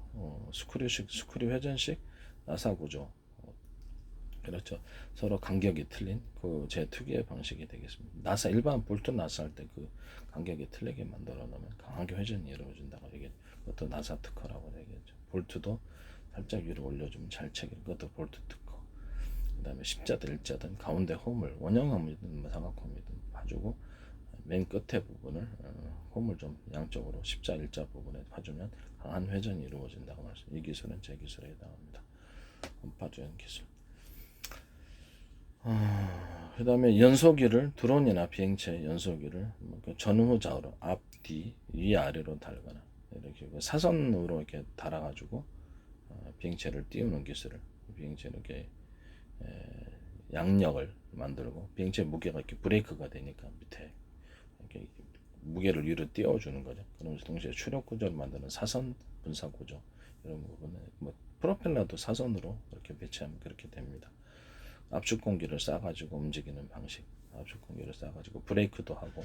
스크류 회전식 나사 구조, 그렇죠. 서로 간격이 틀린 그 제 특유의 방식이 되겠습니다. 나사, 일반 볼트 나사 할 때 그 간격이 틀리게 만들어 놓으면 강하게 회전이 이루어진다고 얘기해. 그것도 나사 특허라고 얘기했죠. 볼트도 살짝 위로 올려주면 잘 체결. 그것도 볼트 특허. 그다음에 십자든 일자든 가운데 홈을, 원형홈이든 뭐 삼각홈이든 봐주고, 맨 끝에 부분을 홈을 좀 양쪽으로 십자 일자 부분에 봐주면 강한 회전이 이루어진다고 말씀. 이 기술은 제 기술에 해당합니다. 홈파주형 기술. 그 다음에 연소기를, 드론이나 비행체 연소기를 전후 좌우로 앞, 뒤, 위, 아래로 달거나 이렇게 사선으로 이렇게 달아가지고 비행체를 띄우는 기술을, 비행체 이렇게 양력을 만들고, 비행체 무게가 이렇게 브레이크가 되니까 밑에 이렇게 무게를 위로 띄워주는 거죠. 그러면서 동시에 추력 구조를 만드는 사선 분사 구조, 이런 부분은 뭐 프로펠러도 사선으로 이렇게 배치하면 그렇게 됩니다. 압축 공기를 싸가지고 움직이는 방식, 압축 공기를 싸가지고 브레이크도 하고,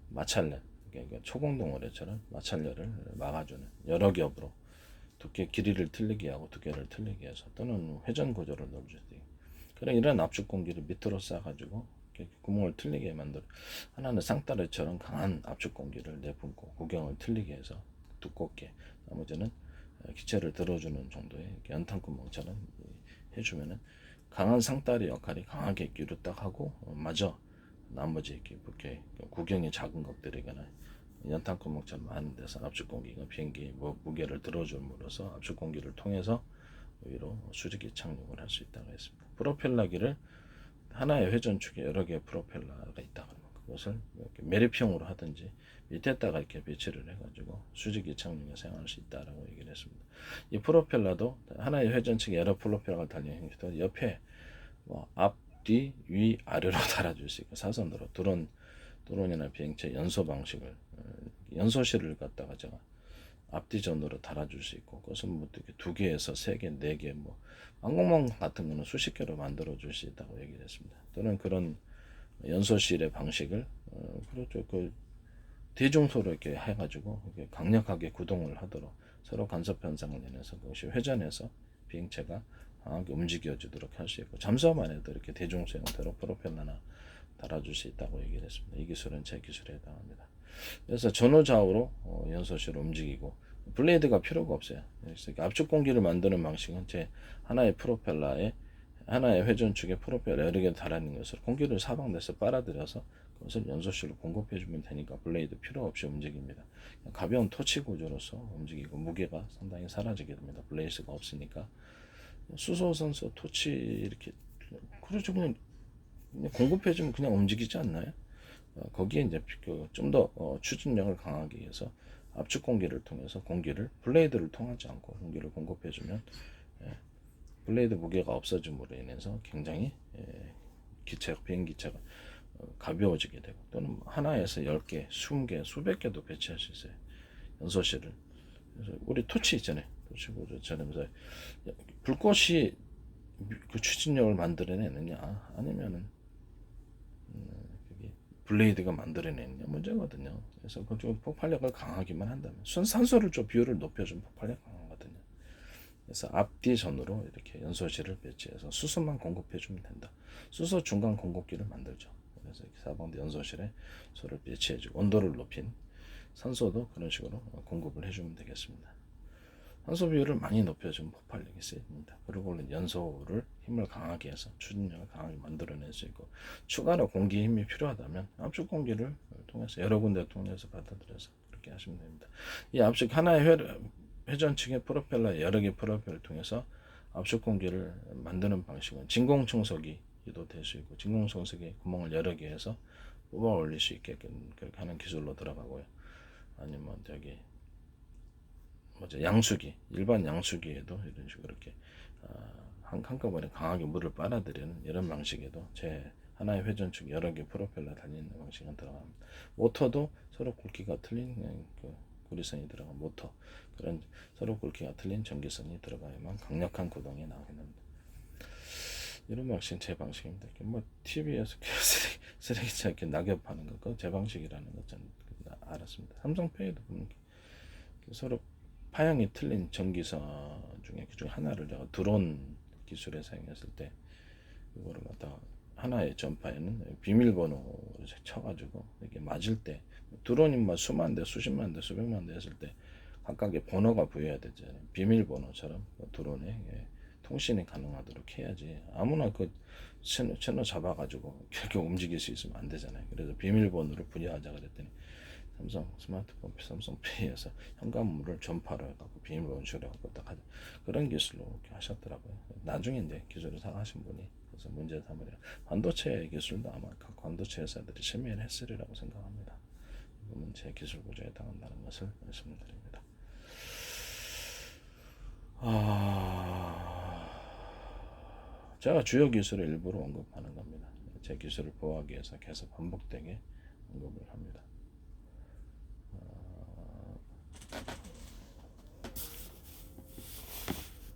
마찰열, 그러니까 초공동어뢰처럼 마찰열을 막아주는 여러 겹으로 두께 길이를 틀리게 하고 두께를 틀리게 해서, 또는 회전 구조를 넣어줄 때, 그런 이런 압축 공기를 밑으로 싸가지고 구멍을 틀리게 만들어, 하나는 쌍따레처럼 강한 압축 공기를 내뿜고 구경을 틀리게 해서 두껍게, 나머지는 기체를 들어주는 정도의 연탄구멍처럼 해주면은 강한 상다리 역할이 강하게 뒤로 딱 하고, 마저 나머지 이렇게 구경이 작은 것들이거나 연탄구멍처럼 많은 데서 압축 공기가 비행기 무게를 들어줌으로써 압축 공기를 통해서 위로 수직이 착륙을 할 수 있다고 했습니다. 프로펠러기를 하나의 회전축에 여러 개의 프로펠러가 있다 그러면 그것을 이렇게 매립형으로 하든지 밑에다가 이렇게 배치를 해가지고 수직이 착륙에 사용할 수 있다라고 얘기를 했습니다. 이 프로펠러도 하나의 회전축에 여러 프로펠러가 달린 형태도 옆에 뭐 앞, 뒤, 위, 아래로 달아줄 수 있고, 사선으로 드론이나 비행체 연소 방식을, 연소실을 갖다가 제가 앞뒤전으로 달아줄 수 있고, 그것은 뭐 2개에서 3개, 4개, 뭐 항공모함 같은 거는 수십 개로 만들어 줄 수 있다고 얘기를 했습니다. 또는 그런 연소실의 방식을 그렇죠. 그 대중소로 이렇게 해가지고 이렇게 강력하게 구동을 하도록 서로 간섭 현상을 내면서 그것이 회전해서 비행체가 강하게 움직여지도록 할 수 있고, 잠수함 안에도 이렇게 대중소 형태로 프로펠러나 달아줄 수 있다고 얘기를 했습니다. 이 기술은 제 기술에 해당합니다. 그래서 전후 좌우로 연소실을 움직이고 블레이드가 필요가 없어요. 그래서 압축 공기를 만드는 방식은 제 하나의 프로펠러에, 하나의 회전축에 프로펠러 여러 개 달아있는 것을 공기를 사방에서 빨아들여서 그것을 연소실로 공급해주면 되니까 블레이드 필요 없이 움직입니다. 가벼운 토치 구조로서 움직이고 무게가 상당히 사라지게 됩니다. 블레이드가 없으니까 수소, 선소, 토치 이렇게, 그렇죠. 그냥 그냥 공급해주면 그냥 움직이지 않나요? 거기에 이제 좀 더 추진력을 강하게 해서 압축 공기를 통해서 공기를 블레이드를 통하지 않고 공기를 공급해주면 블레이드 무게가 없어짐으로 인해서 굉장히 기체가 비행기체가 가벼워지게 되고 또는 하나에서 10개, 20개, 수백 개도 배치할 수 있어요. 연소실을. 그래서 우리 토치 있잖아요. 토치 보조처럼 불꽃이 그 추진력을 만들어내느냐 아니면은 그게 블레이드가 만들어내느냐 문제거든요. 그래서 그쪽 폭발력을 강하기만 한다면 산소를 좀 비율을 높여주면 폭발력 강하거든요. 그래서 앞뒤 전으로 이렇게 연소실을 배치해서 수소만 공급해주면 된다. 수소 중간 공급기를 만들죠. 그래서 사방대 연소실에 소를 배치해주고 온도를 높인 산소도 그런 식으로 공급을 해주면 되겠습니다. 산소 비율을 많이 높여주면 폭발력이 세집니다. 그리고 연소를 힘을 강하게 해서 추진력을 강하게 만들어낼 수 있고 추가로 공기 힘이 필요하다면 압축 공기를 통해서 여러 군데 통해서 받아들여서 그렇게 하시면 됩니다. 이 압축 하나의 회전 측의 프로펠러 여러 개 프로펠러를 통해서 압축 공기를 만드는 방식은 진공 청소기도 될 수 있고 진공 청소기 구멍을 여러 개 해서 뽑아 올릴 수 있게끔 그렇게 하는 기술로 들어가고요. 아니면 저기 양수기 일반 양수기에도 이런 식으로 이렇게 한꺼번에 강하게 물을 빨아들이는 이런 방식에도 제 하나의 회전축 여러 개 프로펠러 달리는 방식은 들어갑니다. 모터도 서로 굵기가 틀린 그 구리선이 들어간 모터 그런 서로 굵기가 틀린 전기선이 들어가야만 강력한 구동이 나오게 됩니다. 이런 방식은 제 방식입니다. 뭐 TV에서 쓰레기차 이렇게 낙엽하는 거, 제 방식이라는 것 저는 알았습니다. 삼성페이도 보면 서로 파형이 틀린 전기선 중에 그중 하나를 내가 드론 기술에 사용했을 때 이거를 갖다 하나의 전파에는 비밀번호를 쳐가지고 이렇게 맞을 때 드론이 뭐 수만 대, 수십만 대, 수백만 대 했을 때 각각의 번호가 부여해야 되잖아요. 비밀번호처럼 드론에 통신이 가능하도록 해야지 아무나 그 채널 잡아가지고 결국 움직일 수 있으면 안 되잖아요. 그래서 비밀번호를 부여하자 그랬더니 삼성 스마트폰 삼성페이에서 현관물을 전파로 해갖고 비밀번호 처리하고 딱 하자 그런 기술로 이렇게 하셨더라고요. 나중에 이제 기술을 사가신 분이 그래서 문제 삼으려 반도체 기술도 아마 각 반도체 회사들이 심의를 했으리라고 생각합니다. 이건 제 기술 구조에 해당한다는 것을 말씀드립니다. 제가 주요 기술을 일부러 언급하는 겁니다. 제 기술을 보호하기 위해서 계속 반복되게 언급을 합니다.